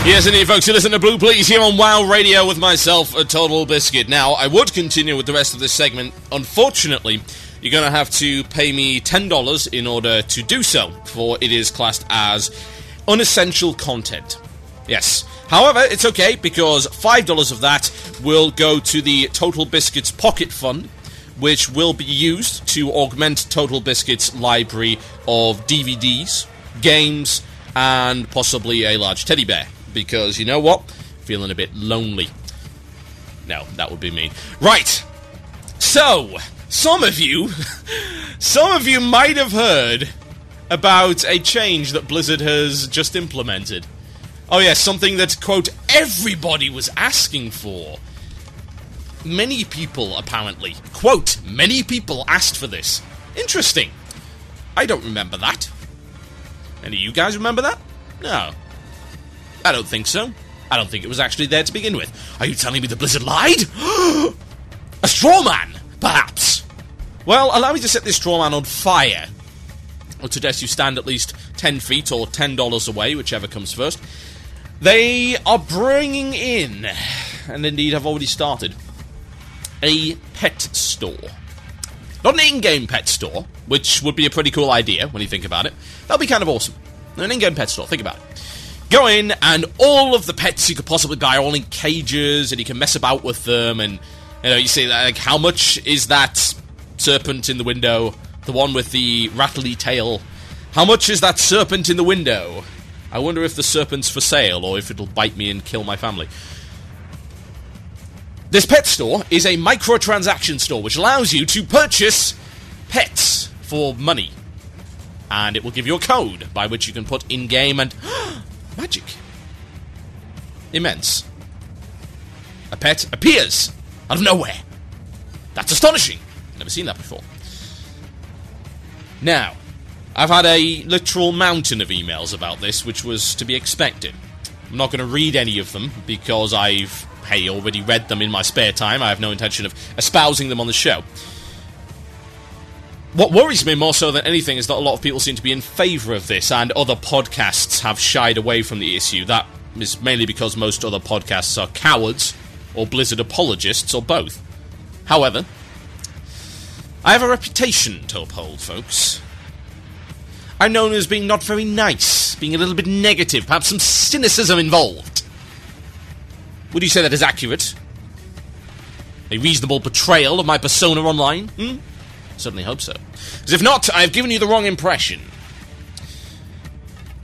Yes, indeed, folks. You listen to Blue Please here on WoW Radio with myself, a Total Biscuit. Now, I would continue with the rest of this segment. Unfortunately, you're going to have to pay me $10 in order to do so, for it is classed as unessential content. Yes. However, it's okay, because $5 of that will go to the Total Biscuits Pocket Fund, which will be used to augment Total Biscuits' library of DVDs, games, and possibly a large teddy bear. Because, you know what? Feeling a bit lonely. No, that would be mean. Right. So, some of you might have heard about a change that Blizzard has just implemented. Oh yes, something that, quote, everybody was asking for. Many people, apparently. Quote, many people asked for this. Interesting. I don't remember that. Any of you guys remember that? No. I don't think so. I don't think it was actually there to begin with. Are you telling me the Blizzard lied? A straw man, perhaps. Well, allow me to set this straw man on fire. Or to suggest you stand at least 10 feet or $10 away, whichever comes first. They are bringing in, and indeed have already started, a pet store. Not an in-game pet store, which would be a pretty cool idea when you think about it. That'll be kind of awesome. An in-game pet store, think about it. Go in, and all of the pets you could possibly buy are all in cages, and you can mess about with them, and, you know, you see, like, how much is that serpent in the window? The one with the rattly tail. How much is that serpent in the window? I wonder if the serpent's for sale, or if it'll bite me and kill my family. This pet store is a microtransaction store, which allows you to purchase pets for money. And it will give you a code by which you can put in-game and... magic. Immense. A pet appears out of nowhere. That's astonishing. Never seen that before. Now, I've had a literal mountain of emails about this, which was to be expected. I'm not going to read any of them, because I've, already read them in my spare time. I have no intention of espousing them on the show. What worries me more so than anything is that a lot of people seem to be in favour of this, and other podcasts have shied away from the issue. That is mainly because most other podcasts are cowards, or Blizzard apologists, or both. However, I have a reputation to uphold, folks. I'm known as being not very nice, being a little bit negative, perhaps some cynicism involved. Would you say that is accurate? A reasonable portrayal of my persona online? Certainly hope so. Because if not, I've given you the wrong impression.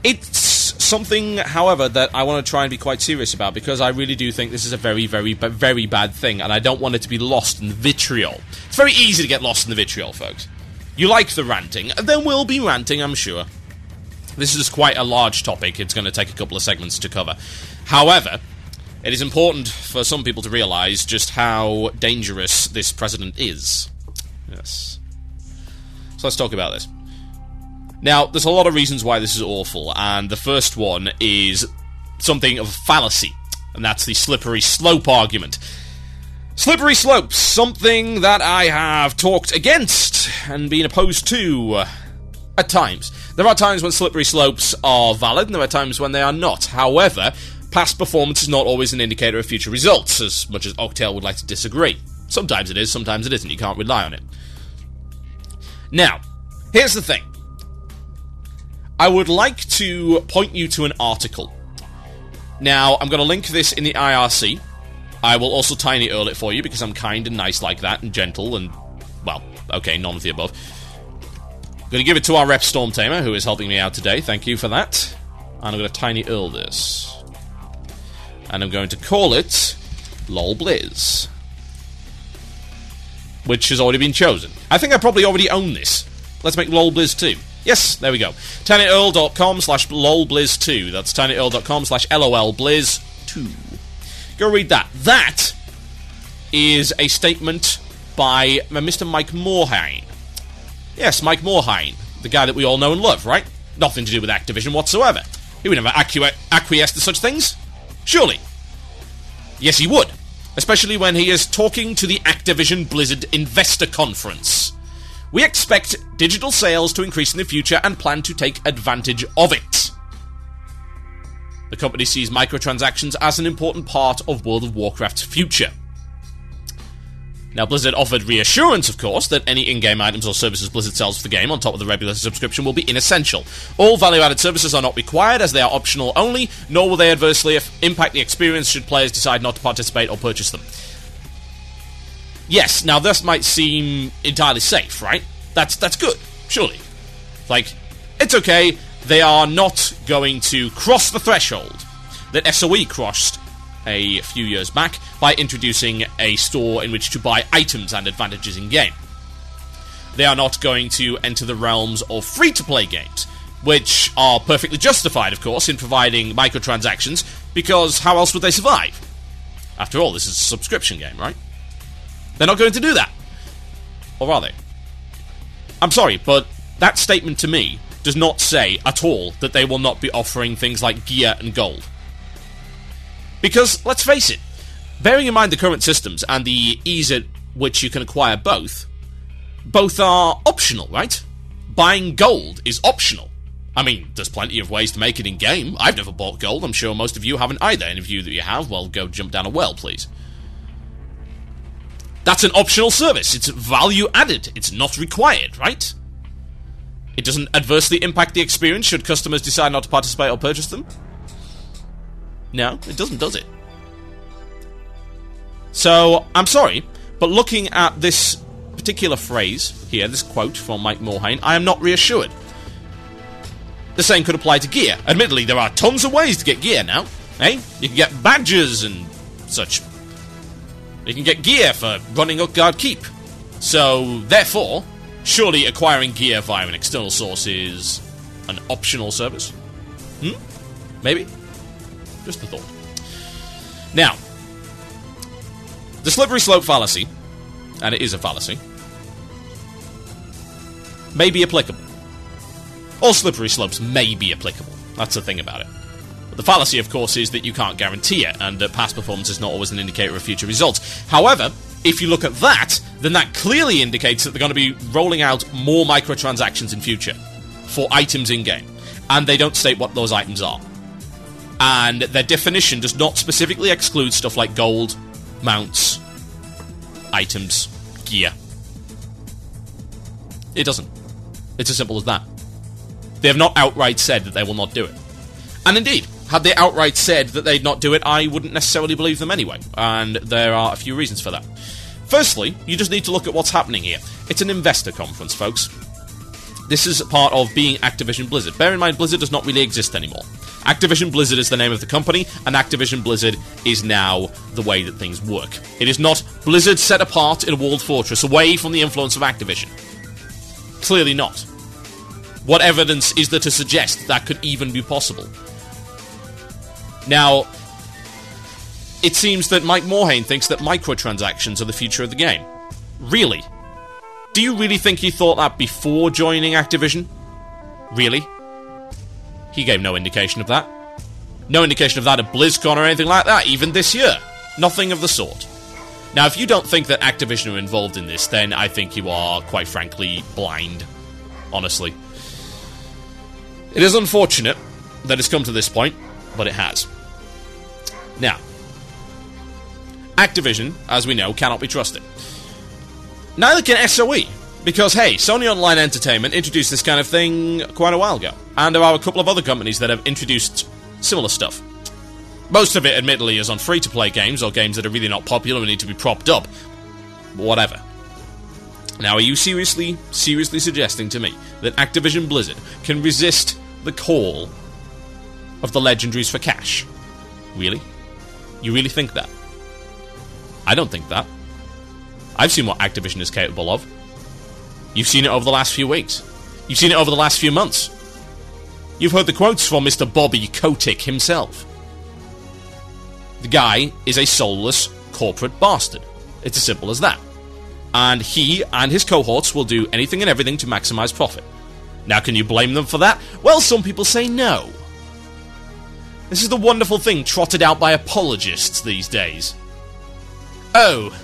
It's something, however, that I want to try and be quite serious about, because I really do think this is a very, very, very bad thing, and I don't want it to be lost in the vitriol. It's very easy to get lost in the vitriol, folks. You like the ranting, and there will be ranting, I'm sure. This is quite a large topic. It's going to take a couple of segments to cover. However, it is important for some people to realise just how dangerous this president is. Yes. So let's talk about this. Now, there's a lot of reasons why this is awful, and the first one is something of a fallacy, and that's the slippery slope argument. Slippery slopes, something that I have talked against and been opposed to at times. There are times when slippery slopes are valid, and there are times when they are not. However, past performance is not always an indicator of future results, as much as Octail would like to disagree. Sometimes it is, sometimes it isn't. You can't rely on it. Now, here's the thing. I would like to point you to an article. Now, I'm going to link this in the IRC. I will also Tiny Earl it for you, because I'm kind and nice like that, and gentle, and, well, okay, none of the above. I'm going to give it to our rep Stormtamer, who is helping me out today. Thank you for that. And I'm going to Tiny Earl this. And I'm going to call it LOL Blizz, which has already been chosen. I think I probably already own this. Let's make LOL Blizz 2. Yes, there we go. tinyearl.com/lolblizz2. That's tinyearl.com/lolblizz2. Go read that. That is a statement by Mr. Mike Morhaime. Yes, Mike Morhaime, the guy that we all know and love, right? Nothing to do with Activision whatsoever. He would never acquiesce to such things. Surely. Yes, he would. Especially when he is talking to the Activision Blizzard Investor Conference. We expect digital sales to increase in the future and plan to take advantage of it. The company sees microtransactions as an important part of World of Warcraft's future. Now, Blizzard offered reassurance, of course, that any in-game items or services Blizzard sells for the game on top of the regular subscription will be inessential. All value-added services are not required, as they are optional only, nor will they adversely impact the experience should players decide not to participate or purchase them. Yes, now this might seem entirely safe, right? That's good, surely. Like, it's okay, they are not going to cross the threshold that SOE crossed a few years back by introducing a store in which to buy items and advantages in-game. They are not going to enter the realms of free-to-play games, which are perfectly justified, of course, in providing microtransactions, because how else would they survive? After all, this is a subscription game, right? They're not going to do that. Or are they? I'm sorry, but that statement to me does not say at all that they will not be offering things like gear and gold. Because, let's face it, bearing in mind the current systems and the ease at which you can acquire both are optional, right? Buying gold is optional. I mean, there's plenty of ways to make it in-game. I've never bought gold, I'm sure most of you haven't either. Any of you that you have, well, go jump down a well, please. That's an optional service. It's value added. It's not required, right? It doesn't adversely impact the experience should customers decide not to participate or purchase them. No, it doesn't, does it? So, I'm sorry, but looking at this particular phrase here, this quote from Mike Morhaime, I am not reassured. The same could apply to gear. Admittedly, there are tons of ways to get gear now. Eh? You can get badges and such. You can get gear for running Utgard Keep. So, therefore, surely acquiring gear via an external source is an optional service? Maybe? Just a thought. Now, the slippery slope fallacy, and it is a fallacy, may be applicable. All slippery slopes may be applicable. That's the thing about it. But the fallacy, of course, is that you can't guarantee it, and that past performance is not always an indicator of future results. However, if you look at that, then that clearly indicates that they're going to be rolling out more microtransactions in future for items in-game, and they don't state what those items are. And their definition does not specifically exclude stuff like gold, mounts, items, gear. It doesn't. It's as simple as that. They have not outright said that they will not do it. And indeed, had they outright said that they'd not do it, I wouldn't necessarily believe them anyway. And there are a few reasons for that. Firstly, you just need to look at what's happening here. It's an investor conference, folks. This is part of being Activision Blizzard. Bear in mind, Blizzard does not really exist anymore. Activision Blizzard is the name of the company, and Activision Blizzard is now the way that things work. It is not Blizzard set apart in a walled fortress away from the influence of Activision. Clearly not. What evidence is there to suggest that could even be possible? Now, it seems that Mike Morhaime thinks that microtransactions are the future of the game. Really? Do you really think he thought that before joining Activision? Really? He gave no indication of that. No indication of that at BlizzCon or anything like that, even this year. Nothing of the sort. Now, if you don't think that Activision are involved in this, then I think you are, quite frankly, blind. Honestly. It is unfortunate that it's come to this point, but it has. Now, Activision, as we know, cannot be trusted. Neither can SOE, because, hey, Sony Online Entertainment introduced this kind of thing quite a while ago, and there are a couple of other companies that have introduced similar stuff. Most of it, admittedly, is on free-to-play games, or games that are really not popular and need to be propped up. But whatever. Now, are you seriously suggesting to me that Activision Blizzard can resist the call of the legendaries for cash? Really? You really think that? I don't think that. I've seen what Activision is capable of. You've seen it over the last few weeks. You've seen it over the last few months. You've heard the quotes from Mr. Bobby Kotick himself. The guy is a soulless corporate bastard. It's as simple as that. And he and his cohorts will do anything and everything to maximize profit. Now, can you blame them for that? Well, some people say no. This is the wonderful thing trotted out by apologists these days. Oh,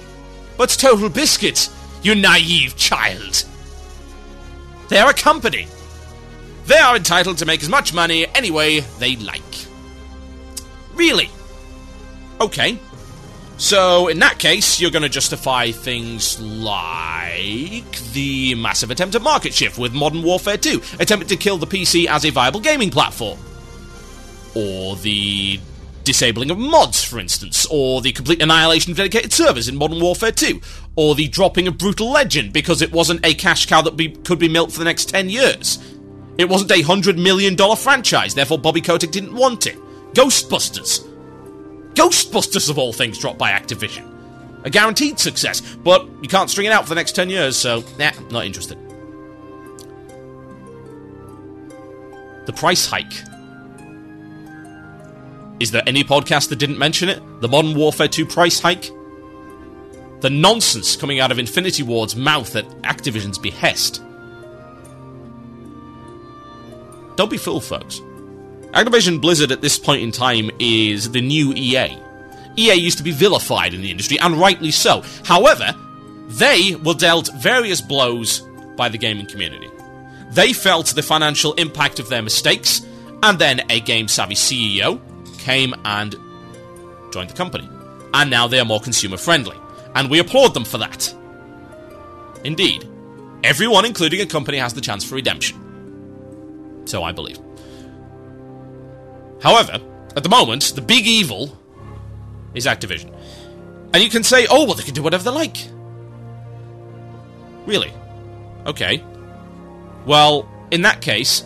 but Total Biscuit, you naive child. They are a company. They are entitled to make as much money any way they like. Really? Okay. So, in that case, you're going to justify things like the massive attempt at market shift with Modern Warfare 2, attempting to kill the PC as a viable gaming platform. Or the disabling of mods, for instance, or the complete annihilation of dedicated servers in Modern Warfare 2, or the dropping of Brutal Legend because it wasn't a cash cow that could be milked for the next 10 years. It wasn't a $100 million franchise, therefore Bobby Kotick didn't want it. Ghostbusters. Ghostbusters, of all things, dropped by Activision. A guaranteed success, but you can't string it out for the next 10 years, so, not interested. The price hike. Is there any podcast that didn't mention it? The Modern Warfare 2 price hike? The nonsense coming out of Infinity Ward's mouth at Activision's behest. Don't be fooled, folks. Activision Blizzard at this point in time is the new EA. EA used to be vilified in the industry, and rightly so. However, they were dealt various blows by the gaming community. They felt the financial impact of their mistakes, and then a game-savvy CEO came and joined the company. And now they are more consumer-friendly. And we applaud them for that. Indeed. Everyone, including a company, has the chance for redemption. So I believe. However, at the moment, the big evil is Activision. And you can say, oh, well, they can do whatever they like. Really? Okay. Well, in that case,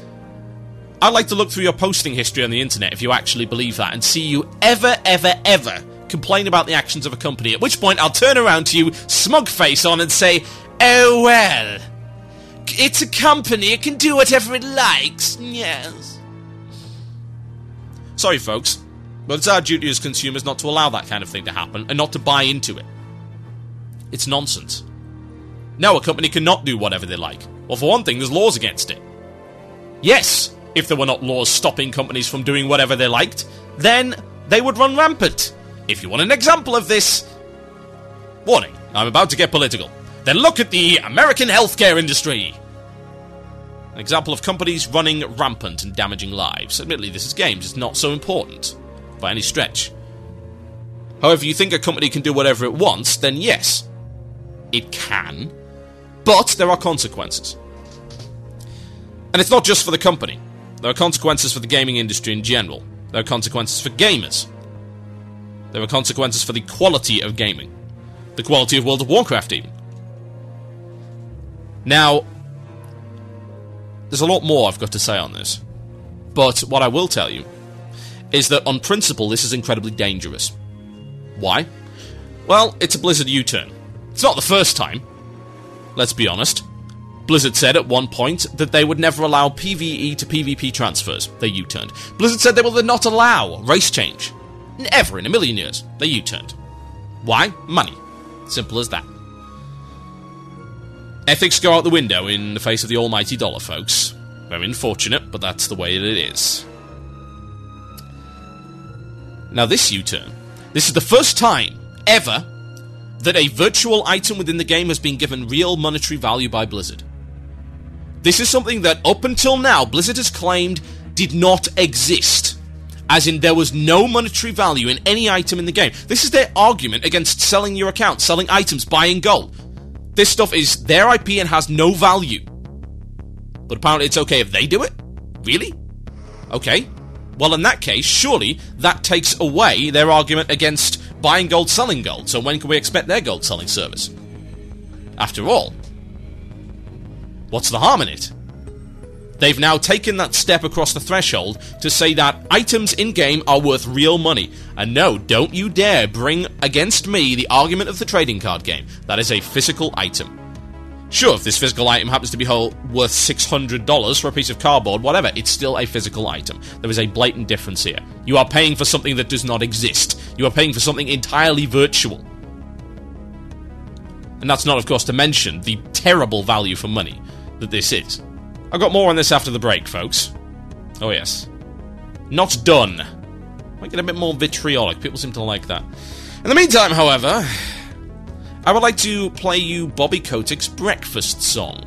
I'd like to look through your posting history on the internet if you actually believe that, and see you ever complain about the actions of a company, at which point I'll turn around to you, smug face on, and say, oh, well, it's a company, it can do whatever it likes, yes. Sorry, folks, but it's our duty as consumers not to allow that kind of thing to happen, and not to buy into it. It's nonsense. No, a company cannot do whatever they like. Well, for one thing, there's laws against it. Yes, if there were not laws stopping companies from doing whatever they liked, then they would run rampant. If you want an example of this... Warning, I'm about to get political. Then look at the American healthcare industry. An example of companies running rampant and damaging lives. Admittedly, this is games, it's not so important, by any stretch. However, you think a company can do whatever it wants, then yes, it can, but there are consequences. And it's not just for the company. There are consequences for the gaming industry in general. There are consequences for gamers. There are consequences for the quality of gaming. The quality of World of Warcraft, even. Now, there's a lot more I've got to say on this. But what I will tell you is that on principle this is incredibly dangerous. Why? Well, it's a Blizzard U-turn. It's not the first time. Let's be honest. Blizzard said at one point that they would never allow PvE to PvP transfers. They U-turned. Blizzard said they will not allow race change. Ever in a million years. They U-turned. Why? Money. Simple as that. Ethics go out the window in the face of the almighty dollar, folks. Very unfortunate, but that's the way that it is. Now this U-turn, this is the first time, ever, that a virtual item within the game has been given real monetary value by Blizzard. This is something that, up until now, Blizzard has claimed did not exist. As in, there was no monetary value in any item in the game. This is their argument against selling your account, selling items, buying gold. This stuff is their IP and has no value. But apparently it's okay if they do it? Really? Okay. Well, in that case, surely that takes away their argument against buying gold, selling gold. So when can we expect their gold selling service? After all, what's the harm in it? They've now taken that step across the threshold to say that items in-game are worth real money. And no, don't you dare bring against me the argument of the trading card game. That is a physical item. Sure, if this physical item happens to be worth $600 for a piece of cardboard, whatever, it's still a physical item. There is a blatant difference here. You are paying for something that does not exist. You are paying for something entirely virtual. And that's not, of course, to mention the terrible value for money that this is. I've got more on this after the break, folks. Oh, yes. Not done. Might get a bit more vitriolic. People seem to like that. In the meantime, however, I would like to play you Bobby Kotick's breakfast song.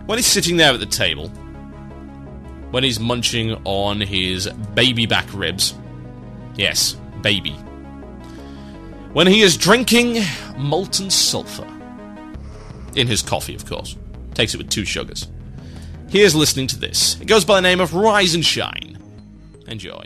When he's sitting there at the table, when he's munching on his baby back ribs, Yes, baby. When he is drinking molten sulfur. In his coffee, of course. Takes it with 2 sugars. He is listening to this. It goes by the name of Rise and Shine. Enjoy.